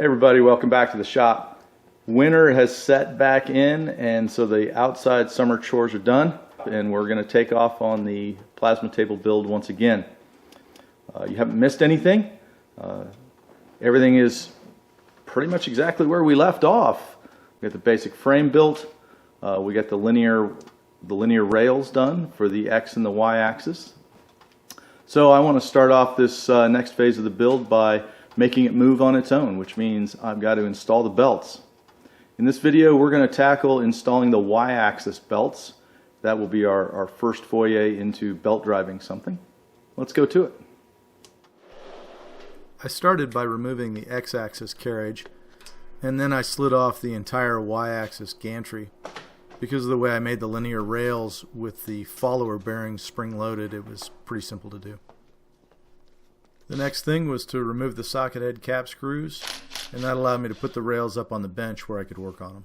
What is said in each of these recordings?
Hey everybody, welcome back to the shop. Winter has set back in, and so the outside summer chores are done, and we're going to take off on the plasma table build once again. You haven't missed anything. Everything is pretty much exactly where we left off. We got the basic frame built. We got the linear rails done for the X and the Y axis. So I want to start off this next phase of the build by making it move on its own, which means I've got to install the belts. In this video, we're going to tackle installing the Y-axis belts. That will be our first foray into belt driving something. Let's go to it. I started by removing the X-axis carriage, and then I slid off the entire Y-axis gantry. Because of the way I made the linear rails with the follower bearings spring-loaded, it was pretty simple to do. The next thing was to remove the socket head cap screws, and that allowed me to put the rails up on the bench where I could work on them.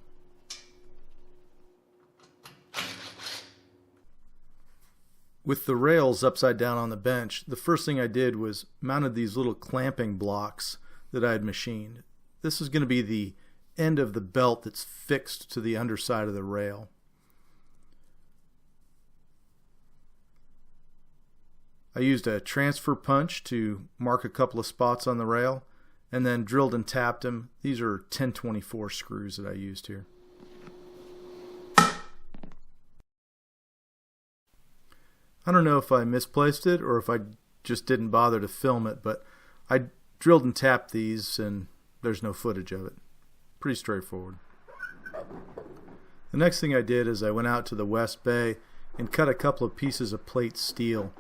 With the rails upside down on the bench, the first thing I did was mounted these little clamping blocks that I had machined. This is going to be the end of the belt that's fixed to the underside of the rail. I used a transfer punch to mark a couple of spots on the rail, and then drilled and tapped them. These are 1024 screws that I used here. I don't know if I misplaced it or if I just didn't bother to film it, but I drilled and tapped these and there's no footage of it. Pretty straightforward. The next thing I did is I went out to the West Bay and cut a couple of pieces of plate steel.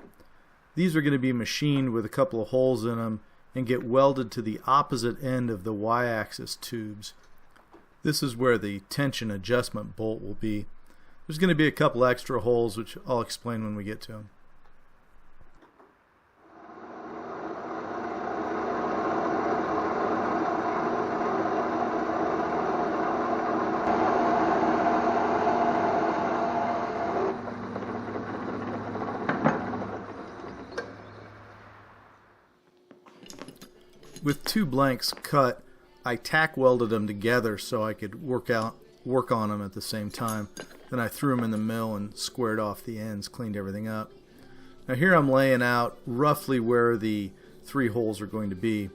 These are going to be machined with a couple of holes in them and get welded to the opposite end of the Y-axis tubes. This is where the tension adjustment bolt will be. There's going to be a couple extra holes, which I'll explain when we get to them. With two blanks cut, I tack welded them together so I could work on them at the same time. Then I threw them in the mill and squared off the ends, cleaned everything up. Now here I'm laying out roughly where the three holes are going to be.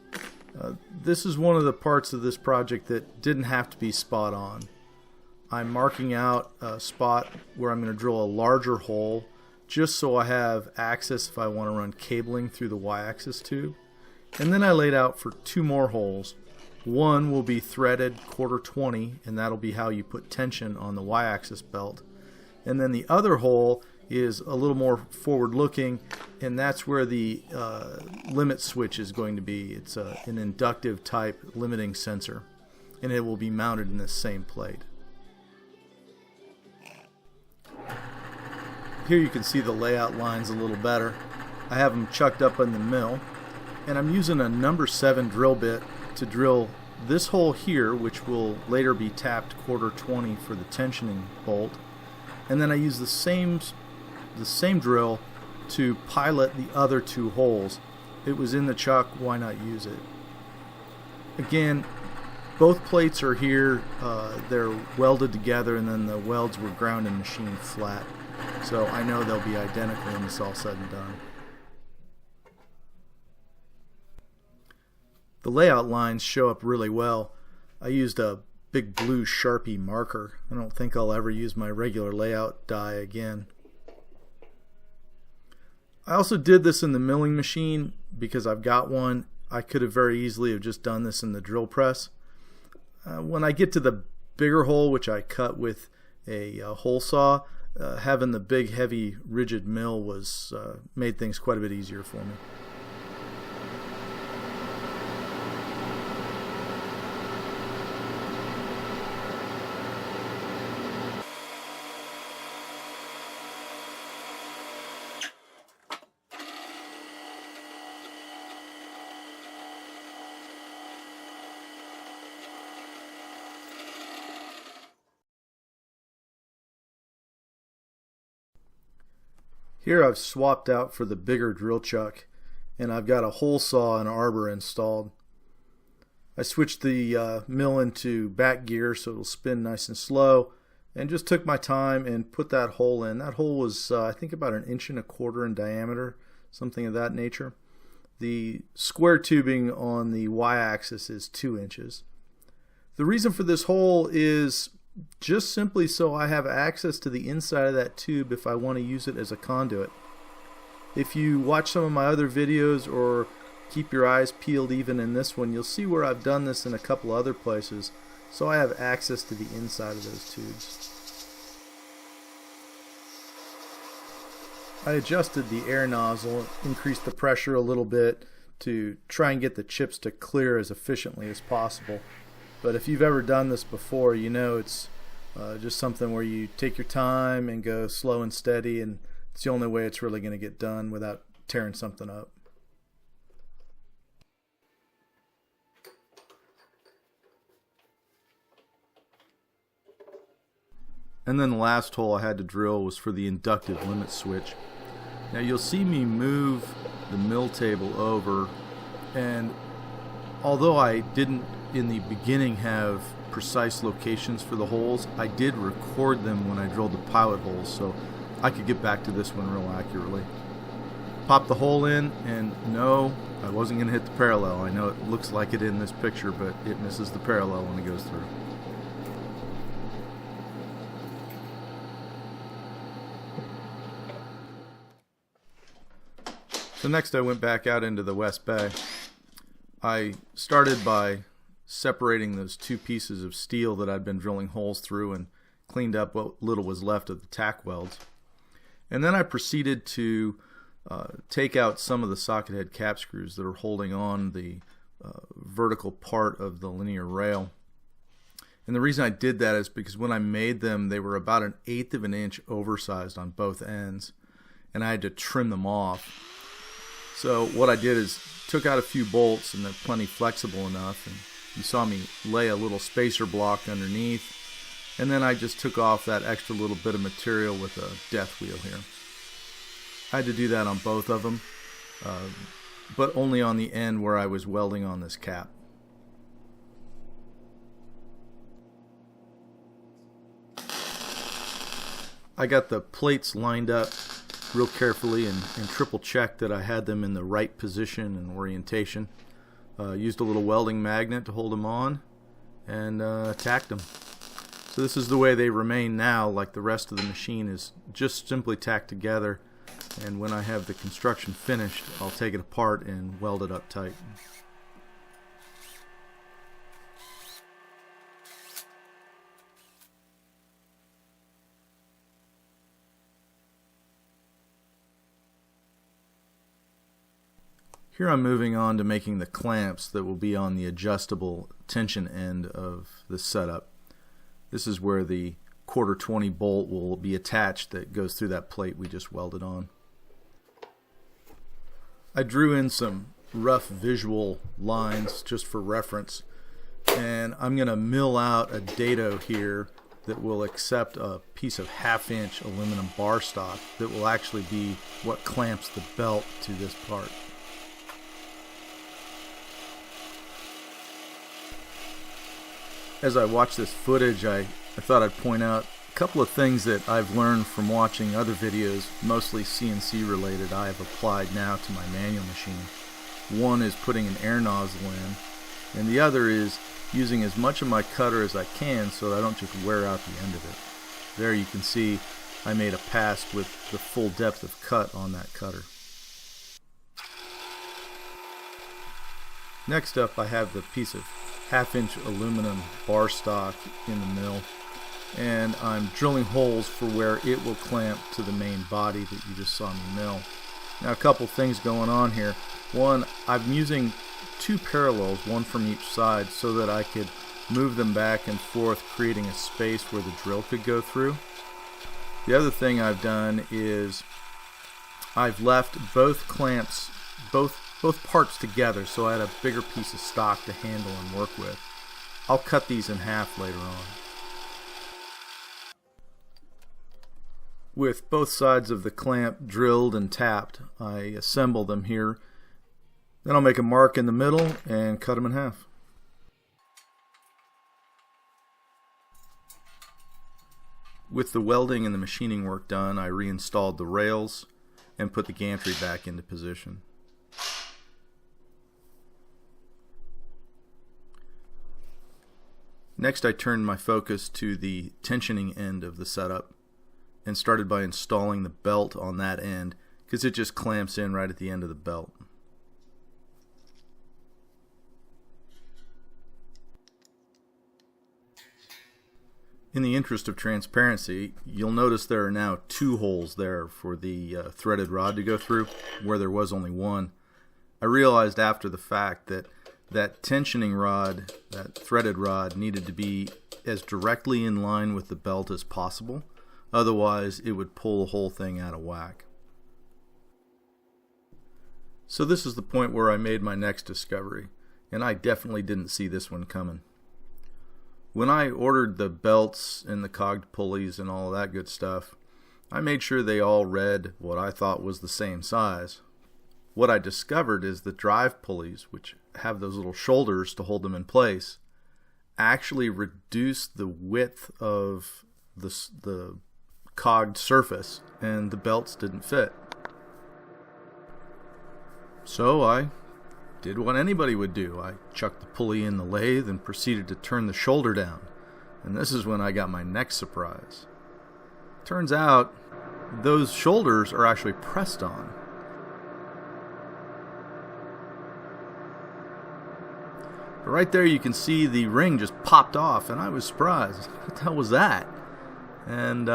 This is one of the parts of this project that didn't have to be spot on. I'm marking out a spot where I'm going to drill a larger hole just so I have access if I want to run cabling through the Y-axis tube. And then I laid out for two more holes. One will be threaded 1/4-20, and that'll be how you put tension on the Y-axis belt. And then the other hole is a little more forward-looking, and that's where the limit switch is going to be. It's an inductive type limiting sensor, and it will be mounted in this same plate. Here you can see the layout lines a little better. I have them chucked up in the mill. And I'm using a number 7 drill bit to drill this hole here, which will later be tapped 1/4-20 for the tensioning bolt. And then I use the same drill to pilot the other two holes. It was in the chuck, why not use it? Again, both plates are here. They're welded together, and then the welds were ground and machined flat. So I know they'll be identical when it's all said and done. The layout lines show up really well. I used a big blue Sharpie marker. I don't think I'll ever use my regular layout die again. I also did this in the milling machine because I've got one. I could have very easily have just done this in the drill press. When I get to the bigger hole, which I cut with a hole saw, having the big heavy rigid mill was made things quite a bit easier for me. Here I've swapped out for the bigger drill chuck, and I've got a hole saw and arbor installed. I switched the mill into back gear so it'll spin nice and slow, and just took my time and put that hole in. That hole was I think about 1.25 inches in diameter, something of that nature. The square tubing on the y-axis is 2 inches. The reason for this hole is just simply so I have access to the inside of that tube if I want to use it as a conduit. If you watch some of my other videos or keep your eyes peeled even in this one, you'll see where I've done this in a couple other places, so I have access to the inside of those tubes. I adjusted the air nozzle, increased the pressure a little bit to try and get the chips to clear as efficiently as possible. But if you've ever done this before, you know it's just something where you take your time and go slow and steady, and it's the only way it's really going to get done without tearing something up. And then the last hole I had to drill was for the inductive limit switch. Now you'll see me move the mill table over, and although I didn't in the beginning have precise locations for the holes, I did record them when I drilled the pilot holes, so I could get back to this one real accurately. Pop the hole in, and no, I wasn't going to hit the parallel. I know it looks like it in this picture, but it misses the parallel when it goes through. So next I went back out into the West Bay. I started by separating those two pieces of steel that I'd been drilling holes through and cleaned up what little was left of the tack welds. And then I proceeded to take out some of the socket head cap screws that are holding on the vertical part of the linear rail. And the reason I did that is because when I made them, they were about 1/8 of an inch oversized on both ends, and I had to trim them off. So what I did is took out a few bolts, and they're plenty flexible enough, and you saw me lay a little spacer block underneath, and then I just took off that extra little bit of material with a death wheel here. I had to do that on both of them, but only on the end where I was welding on this cap. I got the plates lined up real carefully and triple checked that I had them in the right position and orientation. Used a little welding magnet to hold them on, and tacked them. So this is the way they remain now. Like the rest of the machine is just simply tacked together, and when I have the construction finished, I'll take it apart and weld it up tight. Here I'm moving on to making the clamps that will be on the adjustable tension end of the setup. This is where the 1/4-20 bolt will be attached that goes through that plate we just welded on. I drew in some rough visual lines just for reference, and I'm going to mill out a dado here that will accept a piece of 1/2-inch aluminum bar stock that will actually be what clamps the belt to this part. As I watch this footage, I thought I'd point out a couple of things that I've learned from watching other videos, mostly CNC related, I have applied now to my manual machine. One is putting an air nozzle in, and the other is using as much of my cutter as I can so that I don't just wear out the end of it. There you can see I made a pass with the full depth of cut on that cutter. Next up, I have the piece of 1/2-inch aluminum bar stock in the mill, and I'm drilling holes for where it will clamp to the main body that you just saw me mill. Now a couple things going on here. One, I'm using two parallels, one from each side, so that I could move them back and forth, creating a space where the drill could go through. The other thing I've done is I've left both clamps, both parts together, so I had a bigger piece of stock to handle and work with. I'll cut these in half later on. With both sides of the clamp drilled and tapped, I assemble them here. Then I'll make a mark in the middle and cut them in half. With the welding and the machining work done, I reinstalled the rails and put the gantry back into position. Next, I turned my focus to the tensioning end of the setup and started by installing the belt on that end, because it just clamps in right at the end of the belt. In the interest of transparency, you'll notice there are now 2 holes there for the threaded rod to go through, where there was only one. I realized after the fact that that tensioning rod, that threaded rod, needed to be as directly in line with the belt as possible. Otherwise, it would pull the whole thing out of whack. So this is the point where I made my next discovery, and I definitely didn't see this one coming. When I ordered the belts and the cogged pulleys and all of that good stuff, I made sure they all read what I thought was the same size. What I discovered is the drive pulleys, which have those little shoulders to hold them in place, actually reduce the width of the cogged surface, and the belts didn't fit. So I did what anybody would do. I chucked the pulley in the lathe and proceeded to turn the shoulder down. And this is when I got my next surprise. Turns out those shoulders are actually pressed on. But right there you can see the ring just popped off, and I was surprised. What the hell was that? And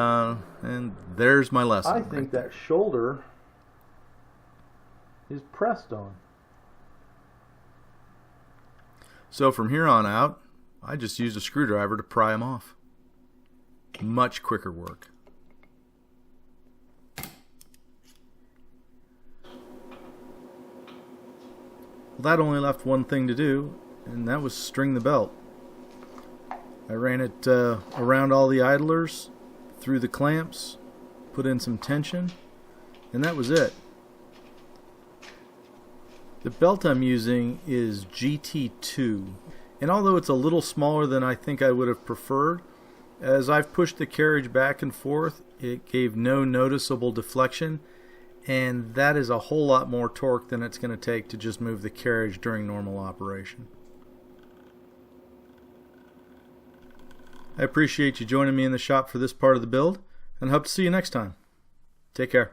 there's my lesson. I think that shoulder is pressed on. So from here on out, I just used a screwdriver to pry them off. Much quicker work. Well, that only left one thing to do, and that was string the belt. I ran it around all the idlers, through the clamps, put in some tension, and that was it. The belt I'm using is GT2, and although it's a little smaller than I think I would have preferred, as I've pushed the carriage back and forth, it gave no noticeable deflection, and that is a whole lot more torque than it's going to take to just move the carriage during normal operation. I appreciate you joining me in the shop for this part of the build, and hope to see you next time. Take care.